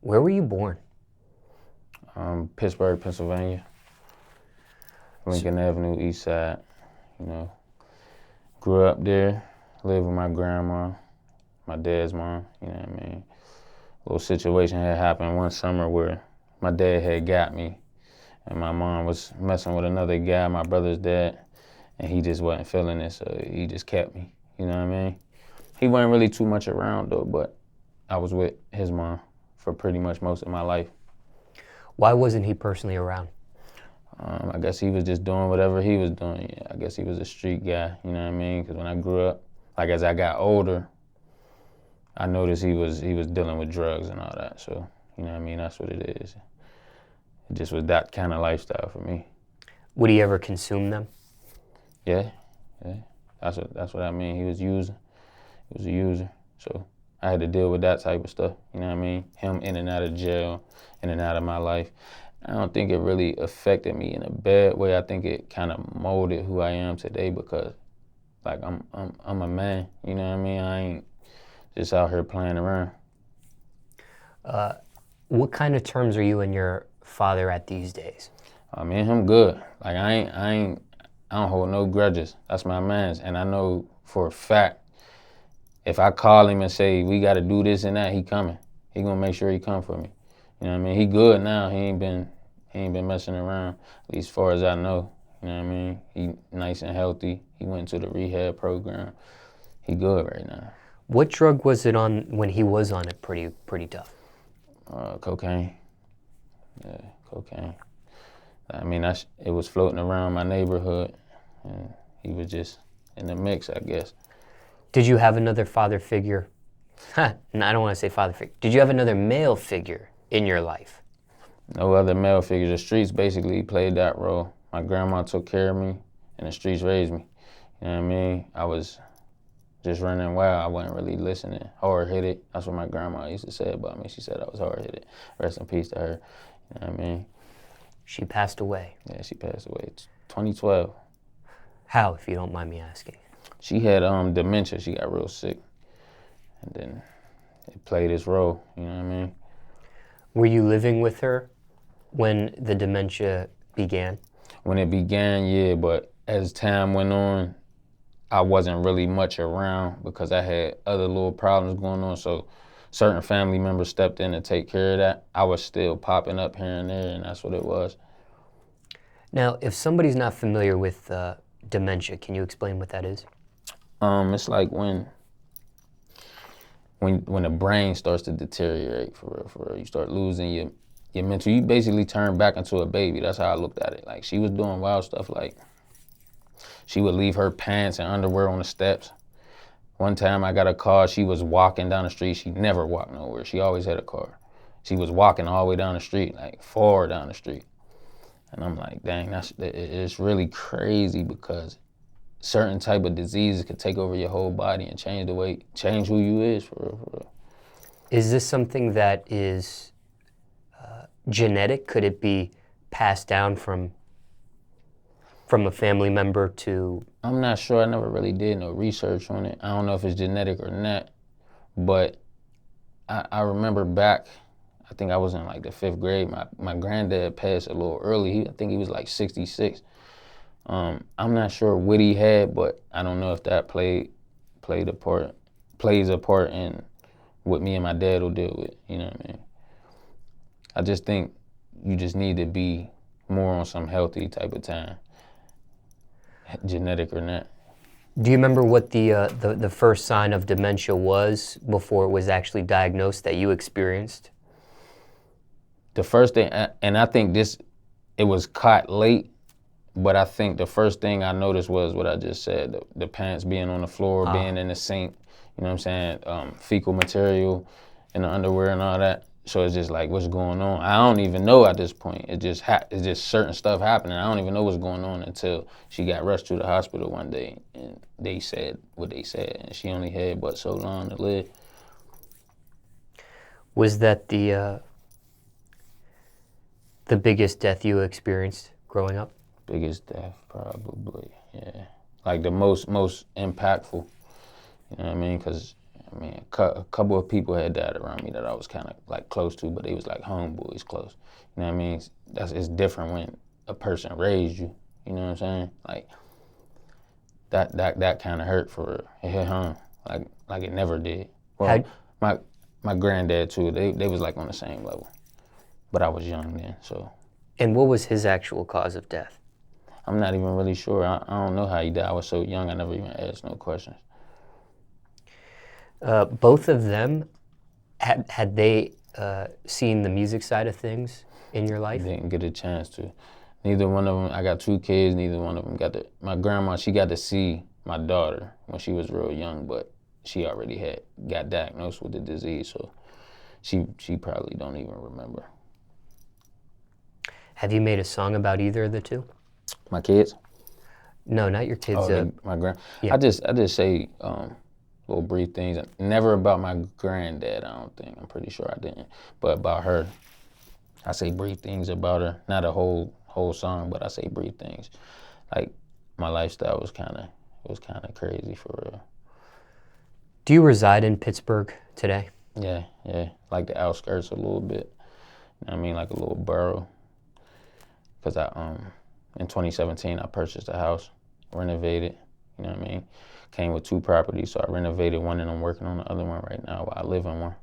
Where were you born? Pittsburgh, Pennsylvania. Lincoln Avenue, East Side. You know, grew up there, lived with my grandma, my dad's mom. You know what I mean? A little situation had happened one summer where my dad had got me, and my mom was messing with another guy, my brother's dad, and he just wasn't feeling it, so he just kept me. You know what I mean? He wasn't really too much around though, but I was with his mom for pretty much most of my life. Why wasn't he personally around? I guess he was just doing whatever he was doing. Yeah, I guess he was a street guy, you know what I mean? Because when I grew up, like as I got older, I noticed he was dealing with drugs and all that. So, you know what I mean? That's what it is. It just was that kind of lifestyle for me. Would he ever consume them? Yeah. That's what I mean. He was a user. So I had to deal with that type of stuff. You know what I mean? Him in and out of jail, in and out of my life. I don't think it really affected me in a bad way. I think it kind of molded who I am today because, like, I'm a man. You know what I mean? I ain't just out here playing around. What kind of terms are you and your father at these days? Me and him good. Like I don't hold no grudges. That's my man's, and I know for a fact if I call him and say we got to do this and that, he coming. He gonna make sure he come for me. You know what I mean? He good now. He ain't been messing around, at least as far as I know. You know what I mean? He nice and healthy. He went to the rehab program. He good right now. What drug was it on when he was on it? Pretty tough. Cocaine. Yeah, cocaine. I mean, it was floating around my neighborhood, and he was just in the mix, I guess. Did you have another father figure? I don't want to say father figure. Did you have another male figure in your life? No other male figure. The streets basically played that role. My grandma took care of me, and the streets raised me. You know what I mean? I was just running wild. I wasn't really listening. Hard-headed. That's what my grandma used to say about me. She said I was hard-headed. Rest in peace to her. You know what I mean? She passed away. Yeah, she passed away 2012. How, if you don't mind me asking? She had dementia. She got real sick. And then it played its role, you know what I mean? Were you living with her when the dementia began? When it began, yeah, but as time went on, I wasn't really much around because I had other little problems going on, so certain family members stepped in to take care of that. I was still popping up here and there, and that's what it was. Now, if somebody's not familiar with dementia, can you explain what that is? It's like when the brain starts to deteriorate, for real. You start losing your mental. You basically turn back into a baby. That's how I looked at it. Like, she was doing wild stuff, like she would leave her pants and underwear on the steps. One time I got a call, she was walking down the street. She never walked nowhere. She always had a car. She was walking all the way down the street, like far down the street. And I'm like, dang, it's really crazy because certain type of diseases could take over your whole body and change who you is, for real. Is this something that is genetic? Could it be passed down from a family member to? I'm not sure. I never really did no research on it. I don't know if it's genetic or not, but I remember back, I think I was in like the 5th grade, my granddad passed a little early. I think he was like 66. I'm not sure what he had, but I don't know if that plays a part in what me and my dad will deal with, you know what I mean? I just think you just need to be more on some healthy type of time, genetic or not. Do you remember what the first sign of dementia was before it was actually diagnosed that you experienced? The first thing, and I think it was caught late, but I think the first thing I noticed was what I just said, the pants being on the floor, being in the sink, you know what I'm saying, fecal material in the underwear and all that. So it's just like, what's going on? I don't even know at this point. It's just certain stuff happening. I don't even know what's going on until she got rushed to the hospital one day and they said what they said, and she only had but so long to live. Was that the biggest death you experienced growing up? Biggest death, probably, yeah. Like the most impactful, you know what I mean? Because, I mean, a couple of people had died around me that I was kind of like close to, but they was like homeboys close. You know what I mean? It's different when a person raised you. You know what I'm saying? Like that kind of hurt for real. It hit home like it never did. Well, my granddad too. They was like on the same level, but I was young then. So. And what was his actual cause of death? I'm not even really sure. I don't know how he died. I was so young. I never even asked no questions. Both of them, had they seen the music side of things in your life? Didn't get a chance to. Neither one of them, I got 2 kids, neither one of them my grandma, she got to see my daughter when she was real young, but she already got diagnosed with the disease, so she probably don't even remember. Have you made a song about either of the two? My kids? No, not your kids. My grand. Yeah. I just say little brief things. Never about my granddad. I don't think. I'm pretty sure I didn't. But about her, I say brief things about her. Not a whole song, but I say brief things. Like my lifestyle was kind of crazy for real. Do you reside in Pittsburgh today? Yeah. Like the outskirts a little bit. You know what I mean, like a little borough. Cause in 2017 I purchased a house, renovated. You know what I mean? Came with 2 properties, so I renovated one and I'm working on the other one right now while I live in one.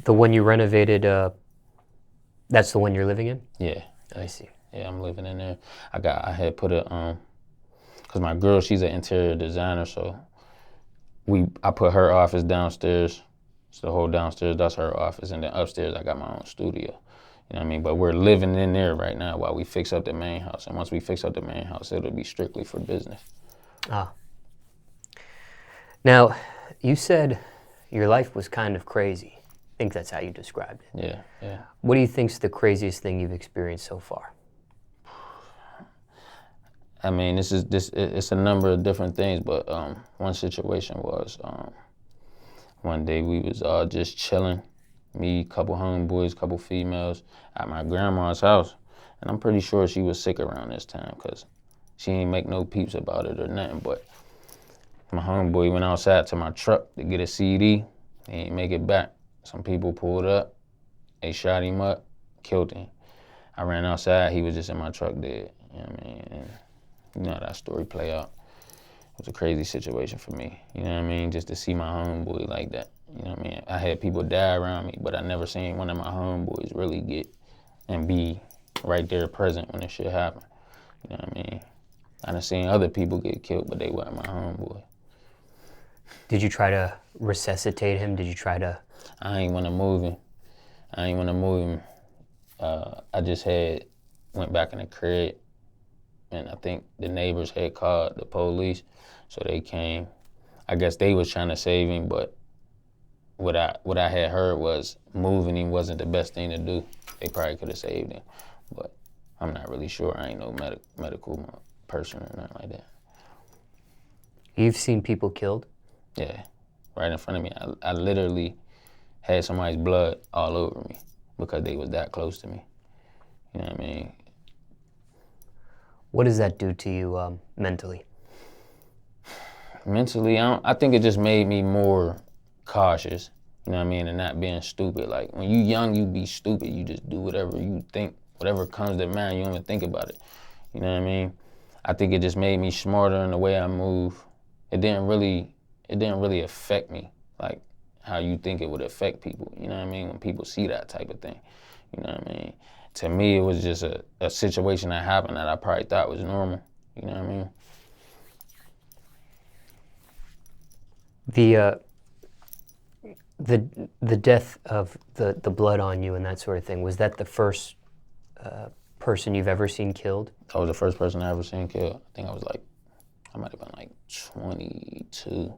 The one you renovated, that's the one you're living in? Yeah. I see. Yeah, I'm living in there. I had put cause my girl, she's an interior designer, so I put her office downstairs. So the whole downstairs, that's her office, and then upstairs I got my own studio. You know what I mean? But we're living in there right now while we fix up the main house. And once we fix up the main house, it'll be strictly for business. Ah. Now, you said your life was kind of crazy. I think that's how you described it. Yeah. What do you think's the craziest thing you've experienced so far? I mean, it's a number of different things, but one situation was one day we was all just chilling. Me, couple homeboys, couple females at my grandma's house. And I'm pretty sure she was sick around this time because she ain't make no peeps about it or nothing. But my homeboy went outside to my truck to get a CD. He ain't make it back. Some people pulled up. They shot him up, killed him. I ran outside. He was just in my truck dead. You know what I mean? And you know how that story play out. It was a crazy situation for me. You know what I mean? Just to see my homeboy like that. You know what I mean? I had people die around me, but I never seen one of my homeboys really get and be right there present when this shit happened. You know what I mean? I done seen other people get killed, but they weren't my homeboy. Did you try to resuscitate him? Did you try to? I ain't want to move him. I just went back in the crib, and I think the neighbors had called the police, so they came. I guess they was trying to save him, but what I had heard was moving him wasn't the best thing to do. They probably could have saved him, but I'm not really sure. I ain't no medical person or nothing like that. You've seen people killed? Yeah, right in front of me. I literally had somebody's blood all over me because they was that close to me. You know what I mean? What does that do to you mentally? Mentally, I think it just made me more cautious, you know what I mean, and not being stupid. Like, when you young, you be stupid. You just do whatever you think, whatever comes to mind, you don't even think about it. You know what I mean? I think it just made me smarter in the way I move. It didn't really affect me like how you think it would affect people, you know what I mean, when people see that type of thing. You know what I mean? To me, it was just a situation that happened that I probably thought was normal, you know what I mean? The death of the blood on you and that sort of thing, was that the first person you've ever seen killed? That was the first person I ever seen killed. I think I might have been like 22,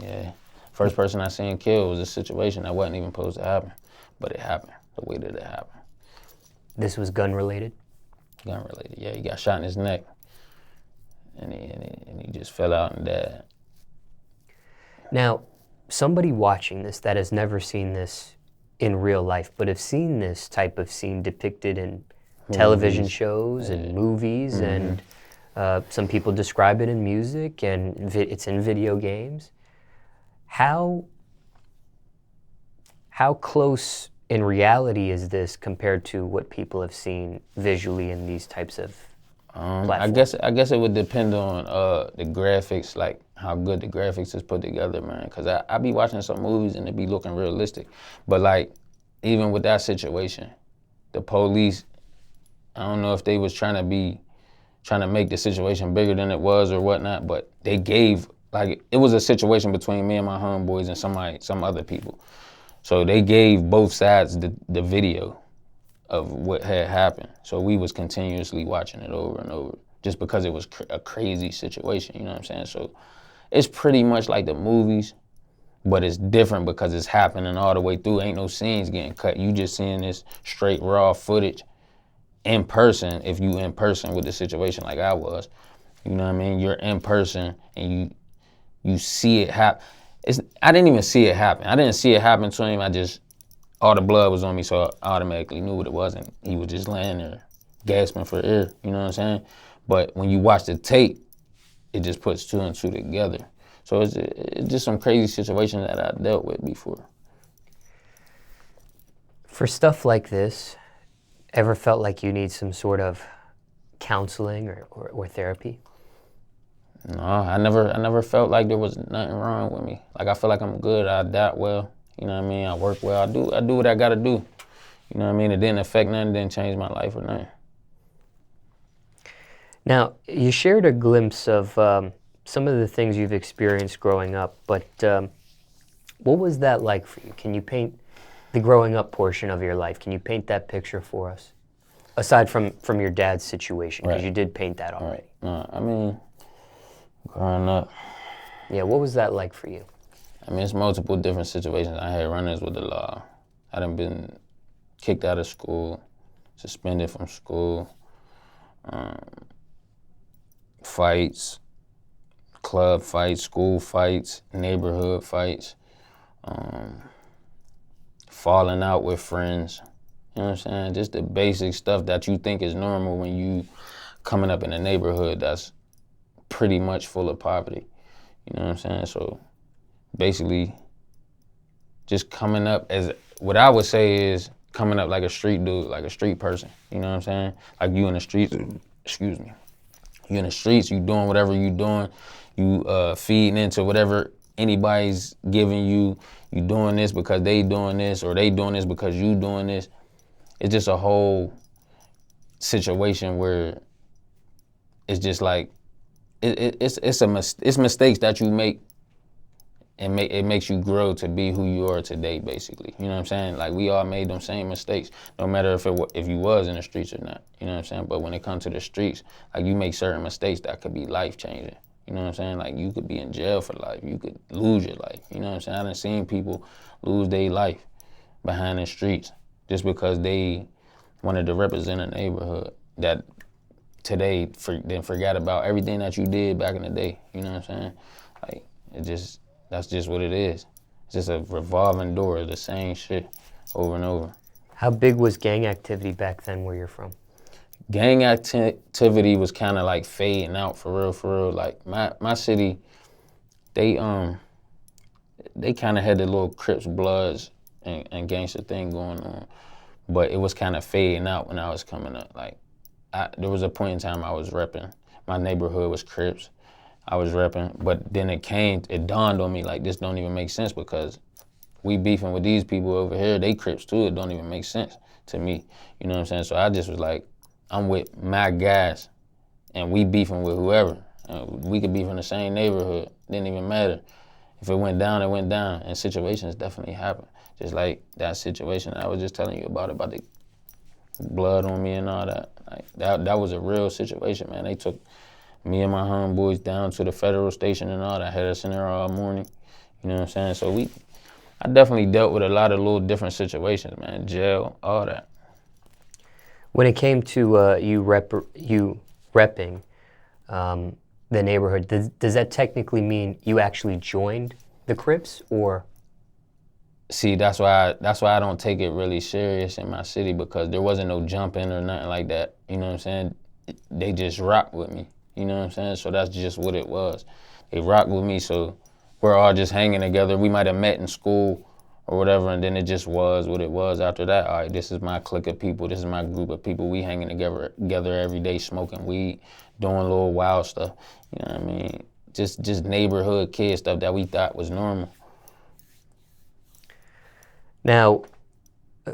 yeah. First person I seen killed was a situation that wasn't even supposed to happen, but it happened the way that it happened. This was gun related? Gun related, yeah. He got shot in his neck, and he just fell out and died. Now, somebody watching this that has never seen this in real life, but have seen this type of scene depicted in television shows and movies and Some people describe it in music, and it's in video games. How close in reality is this compared to what people have seen visually in these types of platforms? I guess it would depend on the graphics, like how good the graphics is put together, man. Cause I be watching some movies and it be looking realistic, but like even with that situation, the police, I don't know if they was trying to make the situation bigger than it was or whatnot, but they gave, like, it was a situation between me and my homeboys and some other people. So they gave both sides the video of what had happened. So we was continuously watching it over and over just because it was a crazy situation, you know what I'm saying? So it's pretty much like the movies, but it's different because it's happening all the way through. Ain't no scenes getting cut. You just seeing this straight raw footage in person, if you in person with the situation like I was. You know what I mean? You're in person and you see it happen. I didn't even see it happen. I didn't see it happen to him. All the blood was on me, so I automatically knew what it was, and he was just laying there gasping for air, you know what I'm saying? But when you watch the tape, it just puts two and two together. So it's just some crazy situation that I dealt with before. For stuff like this, ever felt like you need some sort of counseling or therapy? No, I never felt like there was nothing wrong with me. Like, I feel like I'm good, I adapt well, you know what I mean? I work well, I do what I gotta do. You know what I mean? It didn't affect nothing, didn't change my life or nothing. Now, you shared a glimpse of some of the things you've experienced growing up, but what was that like for you? Can you paint the growing up portion of your life? Can you paint that picture for us? Aside from your dad's situation, because you did paint that already. Right. I mean, growing up. Yeah, what was that like for you? I mean, it's multiple different situations. I had run-ins with the law. I done been kicked out of school, suspended from school, fights, club fights, school fights, neighborhood fights, falling out with friends. You know what I'm saying? Just the basic stuff that you think is normal when you coming up in a neighborhood that's pretty much full of poverty. You know what I'm saying? So basically, just coming up as, what I would say is coming up like a street dude, like a street person. You know what I'm saying? Like, you in the streets, excuse me. You in the streets, you doing whatever you doing. You feeding into whatever anybody's giving you. You doing this because they doing this, or they doing this because you doing this. It's just a whole situation where it's just like, it's mistakes that you make, and it makes you grow to be who you are today, basically. You know what I'm saying? Like, we all made them same mistakes, no matter if you was in the streets or not. You know what I'm saying? But when it comes to the streets, like, you make certain mistakes that could be life-changing. You know what I'm saying? Like, you could be in jail for life. You could lose your life. You know what I'm saying? I done seen people lose their life behind the streets just because they wanted to represent a neighborhood that today then forgot about everything that you did back in the day. You know what I'm saying? Like, that's just what it is. It's just a revolving door of the same shit over and over. How big was gang activity back then where you're from? Gang activity was kind of like fading out for real. Like, my city, they kind of had the little Crips, Bloods, and gangster thing going on, but it was kind of fading out when I was coming up. Like, there was a point in time I was repping. My neighborhood was Crips. I was repping, but then it dawned on me, like, this don't even make sense because we beefing with these people over here. They Crips too. It don't even make sense to me. You know what I'm saying? So I just was like, I'm with my guys, and we beefing with whoever. We could be from the same neighborhood. Didn't even matter. If it went down, it went down. And situations definitely happen. Just like that situation I was just telling you about the blood on me and all that. Like, that was a real situation, man. They took me and my homeboys down to the federal station and all that. Had us in there all morning. You know what I'm saying? So I definitely dealt with a lot of little different situations, man. Jail, all that. When it came to you repping the neighborhood, does that technically mean you actually joined the Crips, or? See, that's why I don't take it really serious in my city, because there wasn't no jumping or nothing like that. You know what I'm saying? They just rocked with me. You know what I'm saying? So that's just what it was. They rock with me, so we're all just hanging together. We might have met in school or whatever, and then it just was what it was after that. All right, this is my clique of people. This is my group of people. We hanging together every day, smoking weed, doing little wild stuff. You know what I mean? Just neighborhood kid stuff that we thought was normal. Now,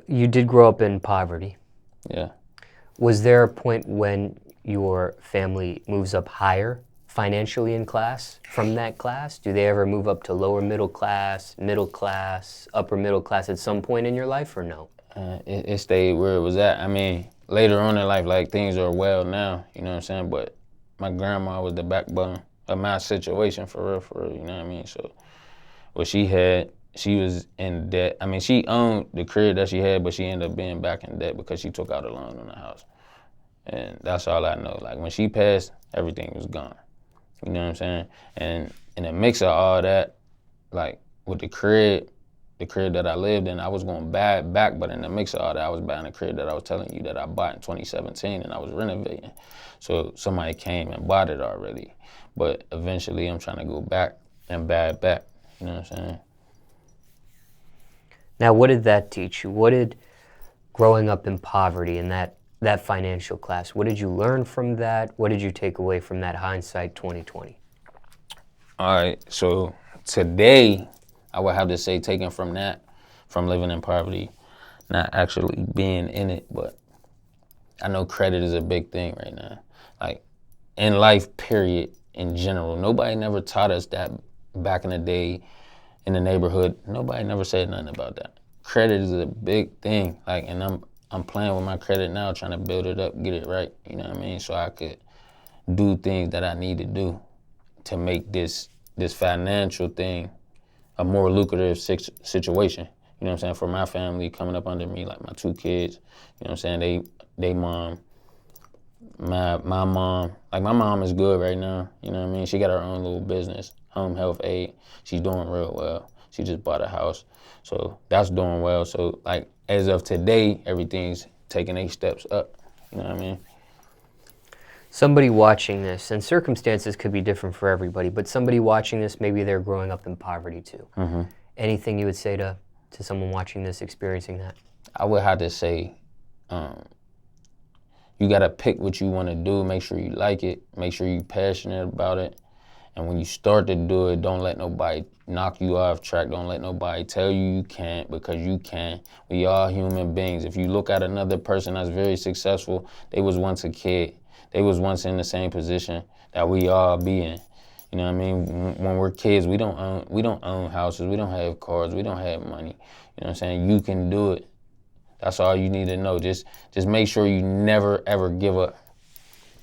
you did grow up in poverty. Yeah. Was there a point when your family moves up higher financially in class from that class? Do they ever move up to lower middle class, upper middle class at some point in your life, or no? It stayed where it was at. I mean, later on in life, like, things are well now, you know what I'm saying? But my grandma was the backbone of my situation, for real, you know what I mean? So what she had, she was in debt. I mean, she owned the crib that she had, but she ended up being back in debt because she took out a loan on the house. And that's all I know. Like, when she passed, everything was gone. You know what I'm saying? And in the mix of all that, like, with the crib that I lived in, I was going to buy it back, but in the mix of all that, I was buying a crib that I was telling you that I bought in 2017, and I was renovating. So somebody came and bought it already. But eventually, I'm trying to go back and buy it back. You know what I'm saying? Now, what did that teach you? What did growing up in poverty and that financial class, what did you learn from that? What did you take away from that hindsight 2020? All right, so today, I would have to say, taken from that, from living in poverty, not actually being in it, but I know credit is a big thing right now. Like, in life, period, in general, nobody never taught us that back in the day in the neighborhood. Nobody never said nothing about that. Credit is a big thing, like, and I'm playing with my credit now, trying to build it up, get it right, you know what I mean? So I could do things that I need to do to make this financial thing a more lucrative situation. You know what I'm saying? For my family coming up under me, like my 2 kids, you know what I'm saying? They mom, my mom, like, my mom is good right now, you know what I mean? She got her own little business, home health aid. She's doing real well. She just bought a house. So that's doing well. So, like, as of today, everything's taking 8 steps up. You know what I mean? Somebody watching this, and circumstances could be different for everybody, but somebody watching this, maybe they're growing up in poverty too. Mm-hmm. Anything you would say to someone watching this, experiencing that? I would have to say, you got to pick what you want to do. Make sure you like it. Make sure you're passionate about it. And when you start to do it, don't let nobody knock you off track. Don't let nobody tell you can't, because you can. We all human beings. If you look at another person that's very successful, they was once a kid. They was once in the same position that we all be in. You know what I mean? When we're kids, we don't own houses. We don't have cars. We don't have money. You know what I'm saying? You can do it. That's all you need to know. Just make sure you never, ever give up.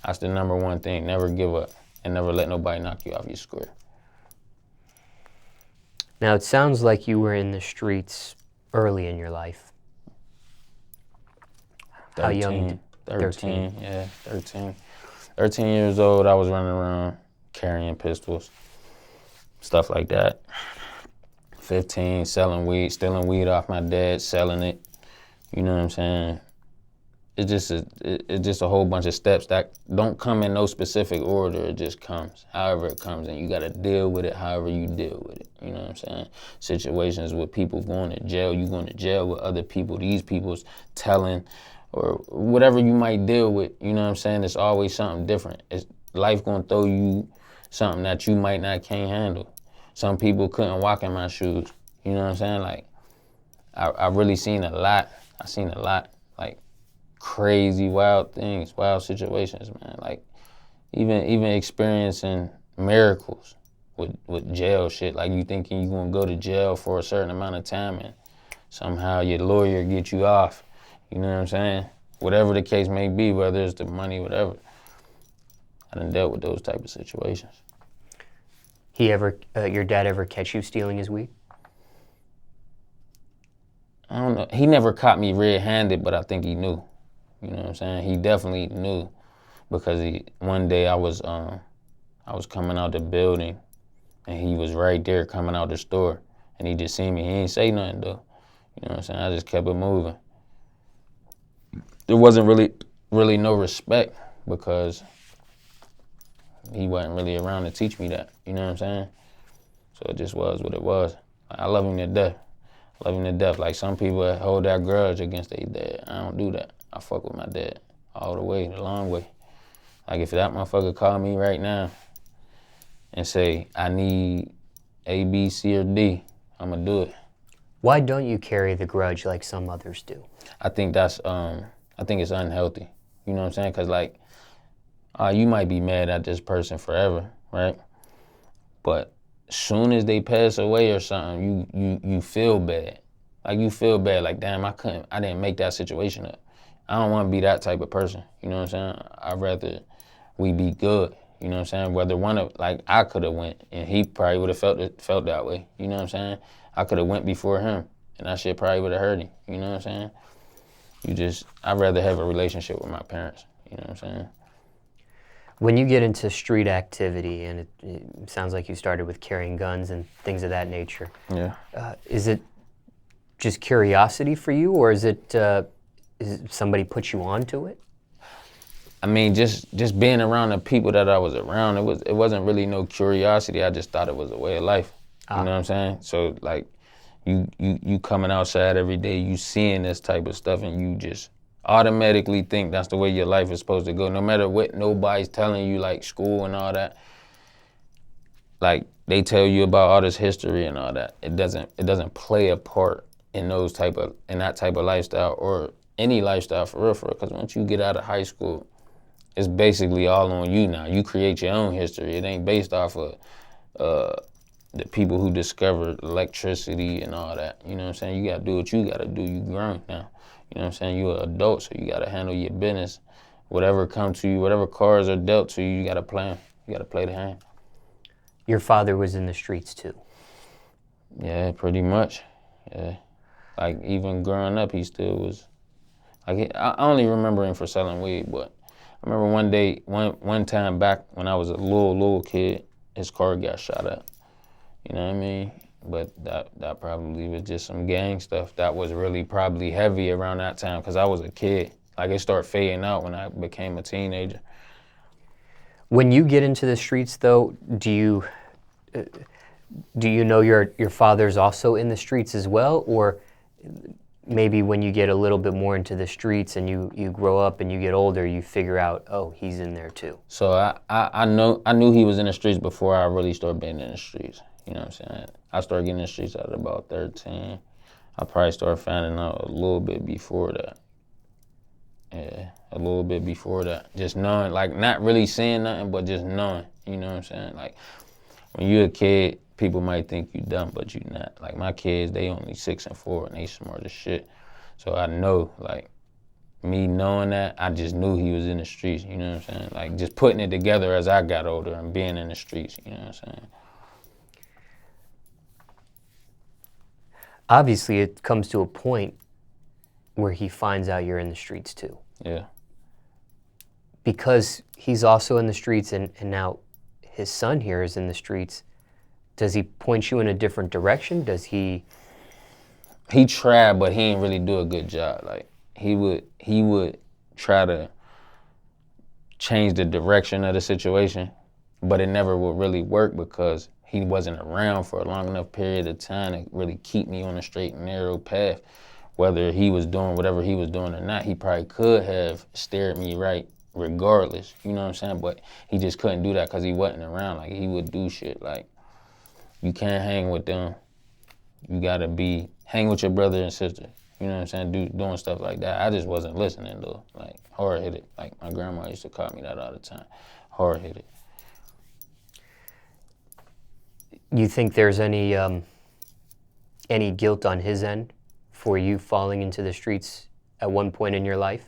That's the number one thing. Never give up. And never let nobody knock you off your square. Now, it sounds like you were in the streets early in your life. 13, How young? 13, yeah, 13. 13 years old, I was running around carrying pistols, stuff like that. 15, selling weed, stealing weed off my dad, selling it. You know what I'm saying? It's just a whole bunch of steps that don't come in no specific order. It just comes however it comes, and you got to deal with it however you deal with it. You know what I'm saying? Situations with people going to jail, you going to jail with other people, these people's telling, or whatever you might deal with. You know what I'm saying? It's always something different. Life going to throw you something that you might not can't handle. Some people couldn't walk in my shoes. You know what I'm saying? Like, I really seen a lot. I seen a lot, like, crazy, wild things, wild situations, man. Like, even experiencing miracles with jail shit. Like, you thinking you gonna go to jail for a certain amount of time, and somehow your lawyer get you off. You know what I'm saying? Whatever the case may be, whether it's the money, whatever. I done dealt with those type of situations. Your dad ever catch you stealing his weed? I don't know. He never caught me red-handed, but I think he knew. You know what I'm saying? He definitely knew, because one day I was coming out the building, and he was right there coming out the store, and he just seen me. He ain't say nothing though. You know what I'm saying? I just kept it moving. There wasn't really no respect, because he wasn't really around to teach me that, you know what I'm saying? So it just was what it was. I love him to death. I love him to death. Like some people hold that grudge against their dad. I don't do that. I fuck with my dad all the way, the long way. Like if that motherfucker call me right now and say, I need A, B, C, or D, I'ma do it. Why don't you carry the grudge like some others do? I think that's, I think it's unhealthy. You know what I'm saying? Cause like, you might be mad at this person forever, right? But soon as they pass away or something, you feel bad. Like you feel bad, like damn, I didn't make that situation up. I don't wanna be that type of person, you know what I'm saying? I'd rather we be good, you know what I'm saying? Whether one of, like I could've went and he probably would've felt that way, you know what I'm saying? I could've went before him and that shit probably would've hurt him, you know what I'm saying? I'd rather have a relationship with my parents, you know what I'm saying? When you get into street activity, and it sounds like you started with carrying guns and things of that nature, Yeah. Is it just curiosity for you, or is it somebody put you onto it? I mean, just being around the people that I was around, it wasn't really no curiosity. I just thought it was a way of life. You know what I'm saying? So like, you coming outside every day, you seeing this type of stuff, and you just automatically think that's the way your life is supposed to go. No matter what nobody's telling you, like school and all that. Like they tell you about all this history and all that. It doesn't play a part in that type of lifestyle or any lifestyle for real. Because once you get out of high school, it's basically all on you now. You create your own history. It ain't based off of the people who discovered electricity and all that. You know what I'm saying? You gotta do what you gotta do. You grown now. You know what I'm saying? You're an adult, so you gotta handle your business. Whatever comes to you, whatever cards are dealt to you, you gotta play them. You gotta play the hand. Your father was in the streets too. Yeah, pretty much. Yeah. Like even growing up, he still was. Like I only remember him for selling weed, but I remember one time back when I was a little kid, his car got shot up. You know what I mean? But that probably was just some gang stuff. That was really probably heavy around that time because I was a kid. Like it started fading out when I became a teenager. When you get into the streets, though, do you know your father's also in the streets as well, or maybe when you get a little bit more into the streets and you grow up and you get older, you figure out, oh, he's in there too? So I knew he was in the streets before I really started being in the streets. You know what I'm saying? I started getting in the streets at about 13. I probably started finding out a little bit before that. Yeah, a little bit before that. Just knowing, like not really saying nothing, but just knowing, you know what I'm saying? Like when you're a kid, people might think you dumb, but you're not. Like my kids, they only 6 and 4 and they smart as shit. So I know, like me knowing that, I just knew he was in the streets, you know what I'm saying? Like just putting it together as I got older and being in the streets, you know what I'm saying? Obviously, it comes to a point where he finds out you're in the streets too. Yeah. Because he's also in the streets and now his son here is in the streets, does he point you in a different direction? Does he? He tried, but he didn't really do a good job. Like he would try to change the direction of the situation, but it never would really work because he wasn't around for a long enough period of time to really keep me on a straight and narrow path. Whether he was doing whatever he was doing or not, he probably could have steered me right regardless, you know what I'm saying? But he just couldn't do that because he wasn't around. Like he would do shit like, you can't hang with them. You gotta hang with your brother and sister. You know what I'm saying? Doing stuff like that. I just wasn't listening though. Like hard-headed. Like my grandma used to call me that all the time. Hard-headed. You think there's any guilt on his end for you falling into the streets at one point in your life?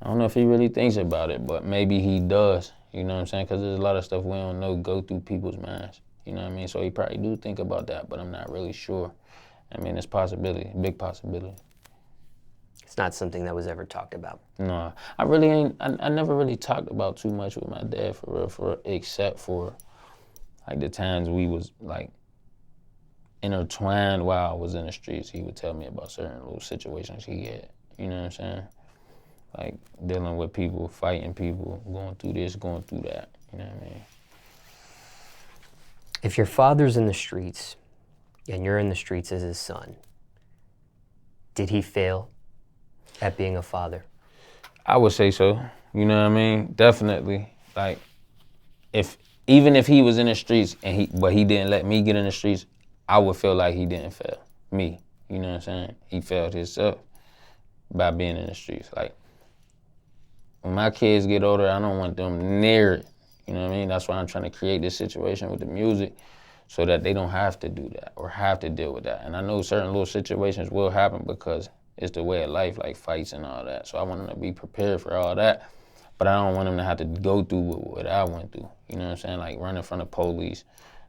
I don't know if he really thinks about it, but maybe he does. You know what I'm saying? Because there's a lot of stuff we don't know go through people's minds. You know what I mean? So he probably do think about that, but I'm not really sure. I mean, it's possibility, big possibility. It's not something that was ever talked about. No, I really ain't. I never really talked about too much with my dad for real, except for like the times we was like intertwined while I was in the streets. He would tell me about certain little situations he had. You know what I'm saying? Like dealing with people, fighting people, going through this, going through that. You know what I mean? If your father's in the streets and you're in the streets as his son, did he fail at being a father? I would say so. You know what I mean? Definitely. Like, even if he was in the streets but he didn't let me get in the streets, I would feel like he didn't fail me. You know what I'm saying? He failed himself by being in the streets. Like, when my kids get older, I don't want them near it. You know what I mean? That's why I'm trying to create this situation with the music so that they don't have to do that or have to deal with that. And I know certain little situations will happen because it's the way of life, like fights and all that. So I want them to be prepared for all that. But I don't want them to have to go through what I went through. You know what I'm saying? Like running from the police,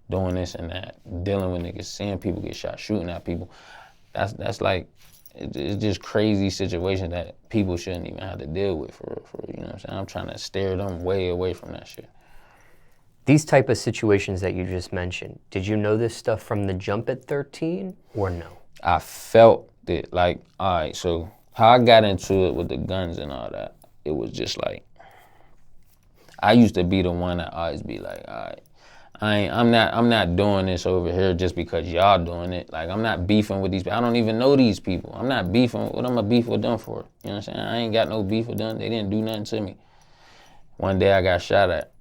doing this and that, dealing with niggas, seeing people get shot, shooting at people. That's like, it's just crazy situations that people shouldn't even have to deal with for you know what I'm saying? I'm trying to steer them way away from that shit. These type of situations that you just mentioned, did you know this stuff from the jump at 13 or no? I felt it, like, all right, so how I got into it with the guns and all that, it was just like, I used to be the one that always be like, all right, I'm not doing this over here just because y'all doing it. Like, I'm not beefing with these people. I don't even know these people. I'm not beefing. What I'm gonna beef with them for? You know what I'm saying? I ain't got no beef with them. They didn't do nothing to me. One day I got shot at,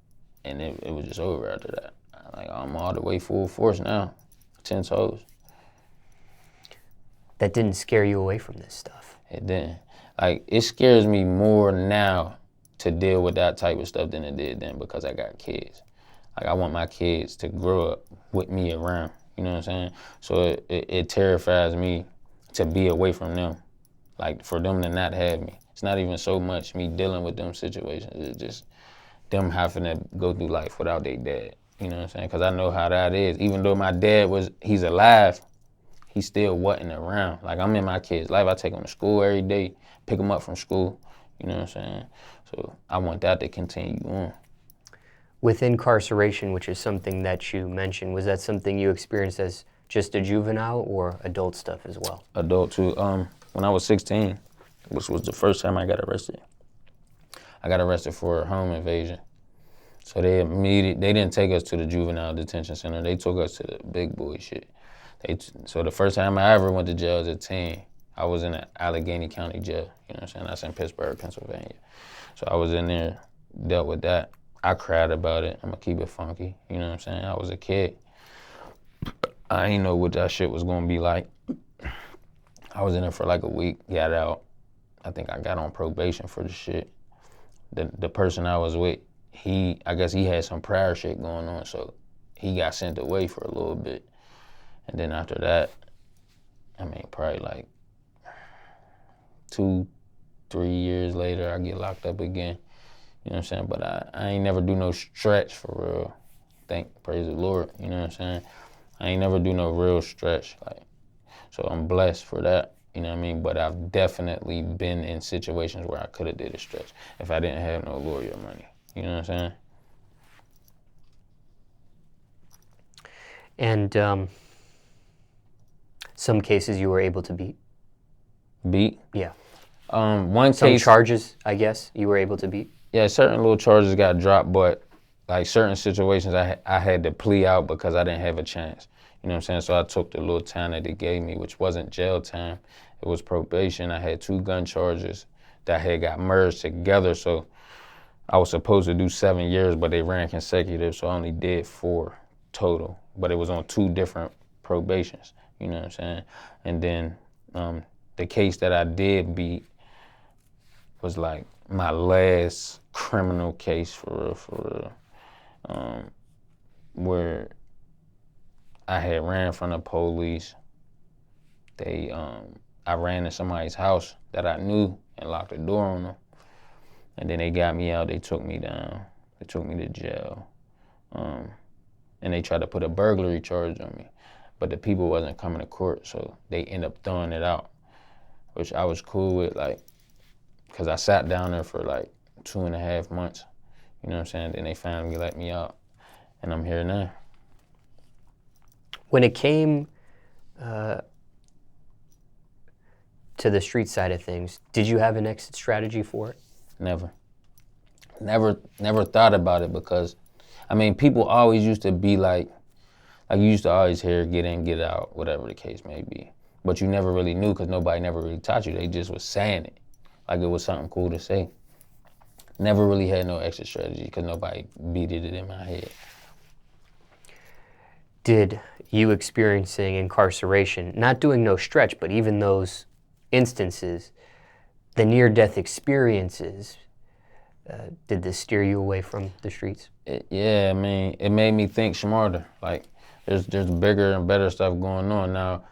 and it was just over after that. Like, I'm all the way full force now, 10 toes. That didn't scare you away from this stuff? It didn't. Like, it scares me more now to deal with that type of stuff than it did then because I got kids. Like, I want my kids to grow up with me around, you know what I'm saying? So it terrifies me to be away from them, like for them to not have me. It's not even so much me dealing with them situations, it's just them having to go through life without their dad, you know what I'm saying? Because I know how that is. Even though my dad he's alive, he still wasn't around. Like, I'm in my kids' life. I take them to school every day, pick them up from school, you know what I'm saying? So I want that to continue on. With incarceration, which is something that you mentioned, was that something you experienced as just a juvenile or adult stuff as well? Adult too. When I was 16, which was the first time I got arrested, I got arrested for a home invasion. So they didn't take us to the juvenile detention center. They took us to the big boy shit. So the first time I ever went to jail as a teen, I was in the Allegheny County jail. You know what I'm saying? That's in Pittsburgh, Pennsylvania. So I was in there, dealt with that. I cried about it. I'm gonna keep it funky. You know what I'm saying? I was a kid. I ain't know what that shit was gonna be like. I was in there for like a week, got out. I think I got on probation for the shit. The person I was with, I guess he had some prior shit going on, so he got sent away for a little bit. And then after that, I mean, probably like 2-3 years later, I get locked up again. You know what I'm saying? But I ain't never do no stretch for real. Praise the Lord, you know what I'm saying? I ain't never do no real stretch. So I'm blessed for that, you know what I mean? But I've definitely been in situations where I could have did a stretch if I didn't have no lawyer money, you know what I'm saying? And some cases you were able to beat? Beat? Yeah. One Some case, charges, I guess, you were able to beat? yeah, certain little charges got dropped, but like certain situations I had to plea out because I didn't have a chance. You know what I'm saying? So I took the little time that they gave me, which wasn't jail time. It was probation. I had 2 gun charges that had got merged together. So I was supposed to do 7 years, but they ran consecutive. So I only did 4 total, but it was on 2 different probations. You know what I'm saying? And then the case that I did beat was like my last criminal case for real, where I had ran from the police. I ran in somebody's house that I knew and locked the door on them. And then they got me out, they took me down, they took me to jail. And they tried to put a burglary charge on me, but the people wasn't coming to court, so they ended up throwing it out, which I was cool with, like, cause I sat down there for like 2.5 months, you know what I'm saying? Then they finally let me out, and I'm here now. When it came to the street side of things, did you have an exit strategy for it? Never thought about it because I mean, people always used to be like you used to always hear get in, get out, whatever the case may be. But you never really knew because nobody never really taught you. They just was saying it like it was something cool to say. Never really had no exit strategy because nobody beated it in my head. Did you experiencing incarceration, not doing no stretch, but even those instances, the near-death experiences, did this steer you away from the streets? Yeah, I mean, it made me think smarter. Like, there's bigger and better stuff going on. Now,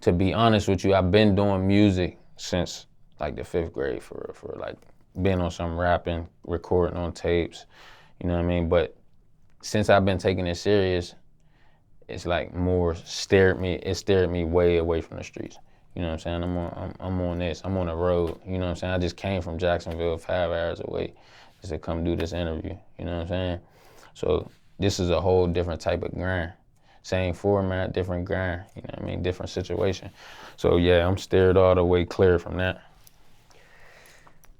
to be honest with you, I've been doing music since like the 5th grade for like being on some rapping, recording on tapes, you know what I mean? But since I've been taking it serious, it's like it steered me way away from the streets. You know what I'm saying? I'm on this, I'm on the road, you know what I'm saying? I just came from Jacksonville 5 hours away just to come do this interview, you know what I'm saying? So this is a whole different type of grind. Same format, different grind, you know what I mean? Different situation. So yeah, I'm steered all the way clear from that.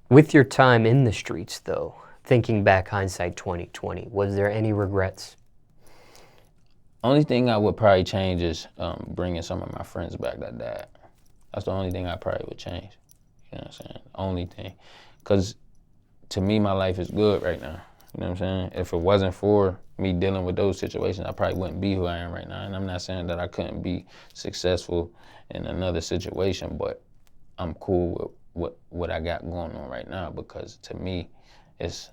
With your time in the streets though, thinking back hindsight 2020, was there any regrets? Only thing I would probably change is bringing some of my friends back that died. That's the only thing I probably would change. You know what I'm saying? Only thing. Because to me, my life is good right now. You know what I'm saying? If it wasn't for me dealing with those situations, I probably wouldn't be who I am right now. And I'm not saying that I couldn't be successful in another situation, but I'm cool with what I got going on right now because to me, it's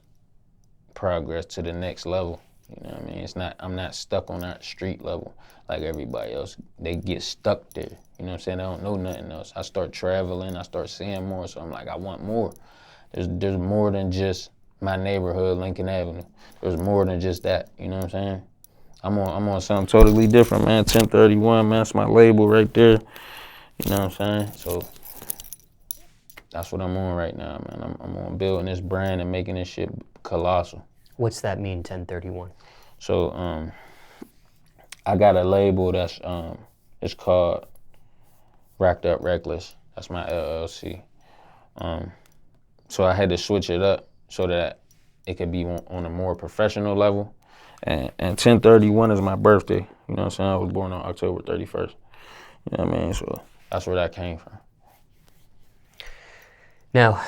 progress to the next level. You know what I mean? I'm not stuck on that street level like everybody else. They get stuck there. You know what I'm saying? They don't know nothing else. I start traveling, I start seeing more, so I'm like, I want more. There's more than just my neighborhood, Lincoln Avenue. There's more than just that, you know what I'm saying? I'm on something totally different, man. 1031, man, that's my label right there. You know what I'm saying? So that's what I'm on right now, man. I'm on building this brand and making this shit colossal. What's that mean, 1031? So I got a label that's it's called Racked Up Reckless. That's my LLC. So I had to switch it up so that it could be on a more professional level. And 1031 is my birthday. You know what I'm saying? I was born on October 31st. You know what I mean? So that's where that came from. Now,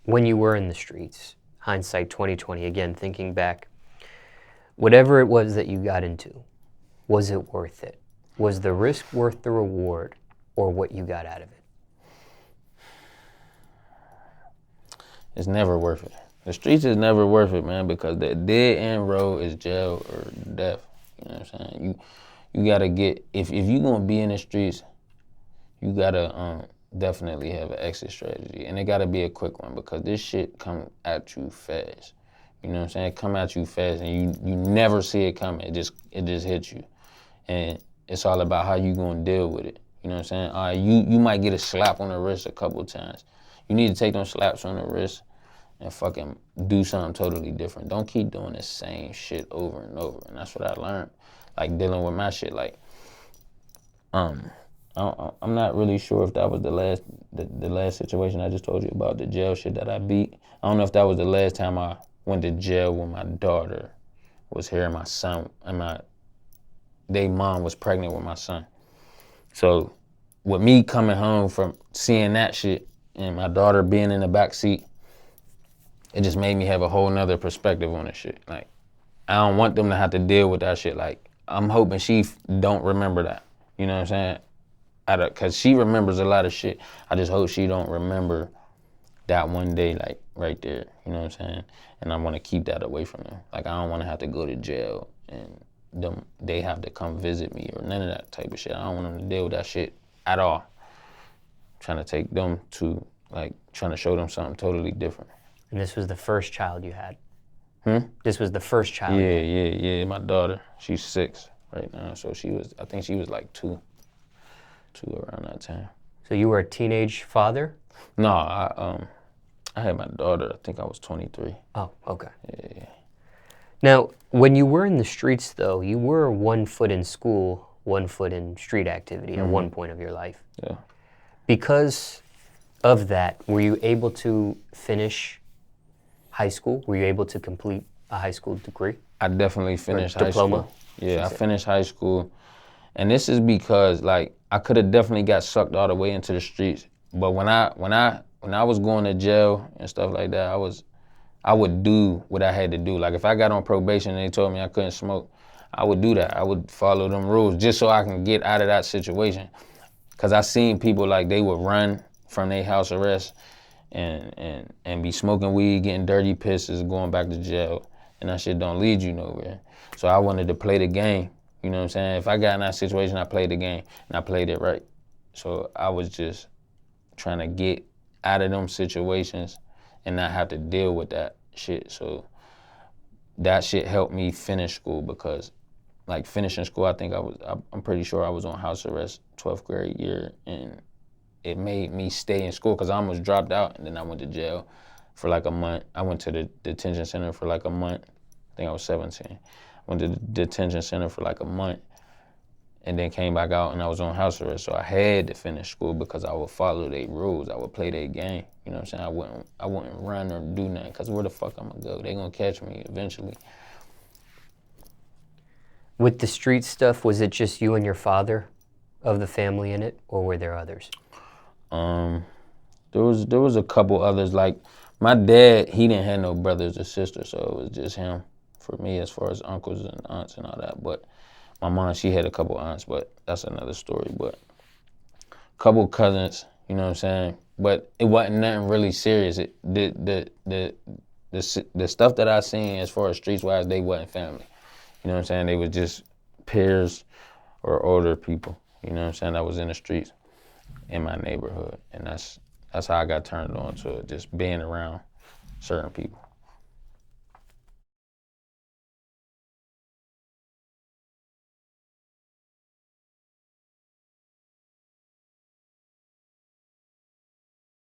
when you were in the streets, hindsight 2020, again, thinking back, whatever it was that you got into, was it worth it? Was the risk worth the reward or what you got out of it? It's never worth it. The streets is never worth it, man, because the dead end road is jail or death. You know what I'm saying? You gotta get, if you gonna be in the streets, you gotta definitely have an exit strategy. And it gotta be a quick one because this shit come at you fast. You know what I'm saying? It come at you fast and you never see it coming. It just hits you. And it's all about how you gonna deal with it. You know what I'm saying? You might get a slap on the wrist a couple times. You need to take those slaps on the wrist and fucking do something totally different. Don't keep doing the same shit over and over. And that's what I learned, like dealing with my shit. Like, I'm not really sure if that was the last situation I just told you about, the jail shit that I beat. I don't know if that was the last time I went to jail when my daughter was here and my son, and their mom was pregnant with my son. So with me coming home from seeing that shit and my daughter being in the back seat, it just made me have a whole nother perspective on this shit. Like, I don't want them to have to deal with that shit. Like, I'm hoping she don't remember that. You know what I'm saying? Cause she remembers a lot of shit. I just hope she don't remember that one day, like right there. You know what I'm saying? And I want to keep that away from them. Like, I don't want to have to go to jail and they have to come visit me or none of that type of shit. I don't want them to deal with that shit at all. Trying to take them to, like, trying to show them something totally different. And this was the first child you had? Hmm? This was the first child? Yeah. My daughter, she's 6 right now. So I think she was like 2 around that time. So you were a teenage father? No, I had my daughter, I think I was 23. Oh, okay. Yeah. Now, when you were in the streets though, you were 1 foot in school, 1 foot in street activity at one point of your life. Yeah. Because of that, were you able to finish high school? Were you able to complete a high school degree? I definitely finished high diploma? school. Yeah, I finished high school. And this is because like I could have definitely got sucked all the way into the streets. But when I was going to jail and stuff like that, I would do what I had to do. Like if I got on probation and they told me I couldn't smoke, I would do that. I would follow them rules just so I can get out of that situation. Cause I seen people like they would run from their house arrest and be smoking weed, getting dirty pisses, going back to jail. And that shit don't lead you nowhere. So I wanted to play the game. You know what I'm saying? If I got in that situation, I played the game and I played it right. So I was just trying to get out of them situations and not have to deal with that shit. So that shit helped me finish school because like finishing school, I'm pretty sure I was on house arrest 12th grade year, and it made me stay in school because I almost dropped out, and then I went to jail for like a month. I went to the detention center for like a month. I think I was 17. Went to the detention center for like a month, and then came back out, and I was on house arrest. So I had to finish school because I would follow their rules. I would play their game. You know what I'm saying? I wouldn't run or do nothing because where the fuck I'm gonna go? They gonna catch me eventually. With the street stuff, was it just you and your father of the family in it, or were there others? There was a couple others. Like my dad, he didn't have no brothers or sisters, so it was just him for me as far as uncles and aunts and all that. But my mom, she had a couple aunts, but that's another story. But a couple cousins, you know what I'm saying? But it wasn't nothing really serious. The stuff that I seen as far as streets wise, they wasn't family. You know what I'm saying? They was just peers or older people, you know what I'm saying, that was in the streets in my neighborhood. And that's how I got turned on to just being around certain people.